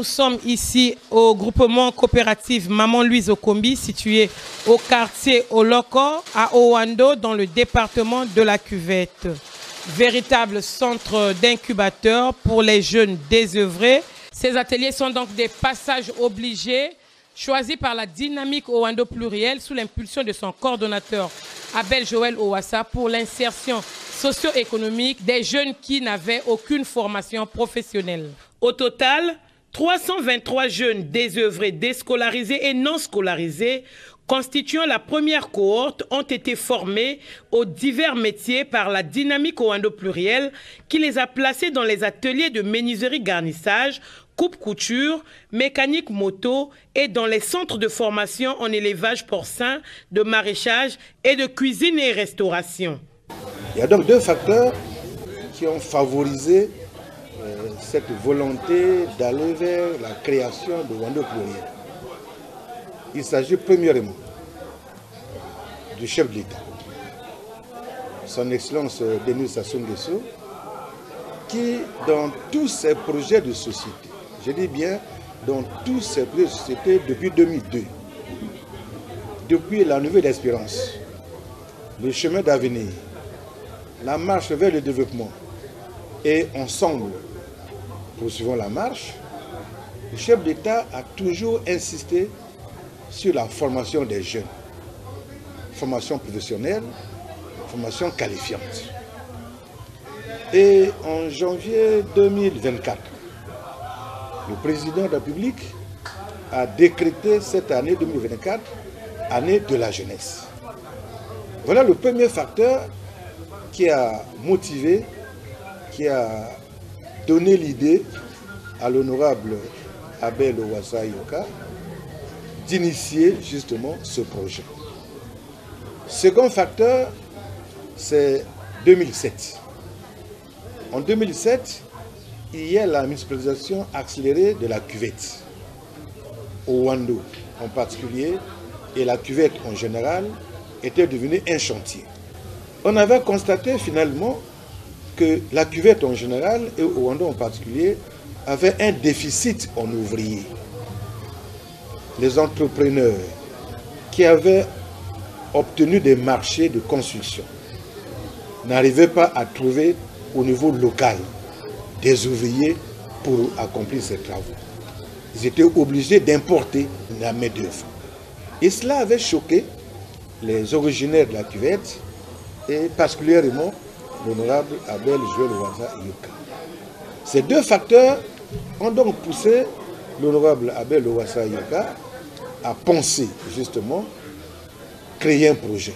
Nous sommes ici au groupement coopératif Maman Louise Okombi, situé au quartier Oloko, à Owando, dans le département de la Cuvette. Véritable centre d'incubateur pour les jeunes désœuvrés. Ces ateliers sont donc des passages obligés choisis par la dynamique Owando plurielle sous l'impulsion de son coordonnateur Abel Joël Owassa pour l'insertion socio-économique des jeunes qui n'avaient aucune formation professionnelle. Au total, 323 jeunes désœuvrés, déscolarisés et non scolarisés constituant la première cohorte ont été formés aux divers métiers par la dynamique Owando plurielle qui les a placés dans les ateliers de menuiserie-garnissage, coupe-couture, mécanique moto et dans les centres de formation en élevage porcin, de maraîchage et de cuisine et restauration. Il y a donc deux facteurs qui ont favorisé cette volonté d'aller vers la création de Owando pluriel. Il s'agit premièrement du chef de l'État, son Excellence Denis Sassou Nguesso, qui dans tous ses projets de société, je dis bien dans tous ses projets de société depuis 2002, depuis la nouvelle espérance, le chemin d'avenir, la marche vers le développement et ensemble, poursuivons la marche, le chef d'État a toujours insisté sur la formation des jeunes. Formation professionnelle, formation qualifiante. Et en janvier 2024, le président de la République a décrété cette année 2024, année de la jeunesse. Voilà le premier facteur qui a motivé, qui a donné l'idée à l'honorable Abel Owassa Yoka d'initier justement ce projet. Second facteur, c'est 2007. En 2007, il y a la municipalisation accélérée de la cuvette, au Owando en particulier, et la cuvette en général était devenue un chantier. On avait constaté finalement que la cuvette en général et au Owando en particulier avait un déficit en ouvriers. Les entrepreneurs qui avaient obtenu des marchés de construction n'arrivaient pas à trouver au niveau local des ouvriers pour accomplir ces travaux. Ils étaient obligés d'importer la main-d'œuvre. Et cela avait choqué les originaires de la cuvette et particulièrement l'honorable Abel Joël Owassa Yoka. Ces deux facteurs ont donc poussé l'honorable Abel Owassa Yoka à penser justement créer un projet.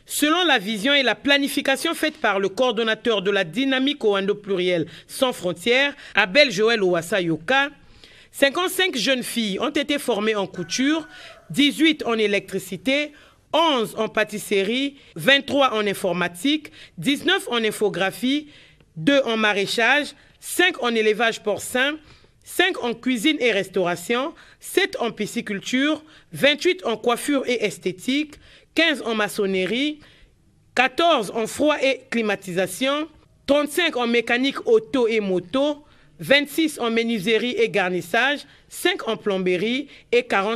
Selon la vision et la planification faite par le coordonnateur de la dynamique Owando pluriel sans frontières, Abel Joël Owassa Yoka, 55 jeunes filles ont été formées en couture, 18 en électricité, 11 en pâtisserie, 23 en informatique, 19 en infographie, 2 en maraîchage, 5 en élevage porcin, 5 en cuisine et restauration, 7 en pisciculture, 28 en coiffure et esthétique, 15 en maçonnerie, 14 en froid et climatisation, 35 en mécanique auto et moto, 26 en menuiserie et garnissage, 5 en plomberie et 46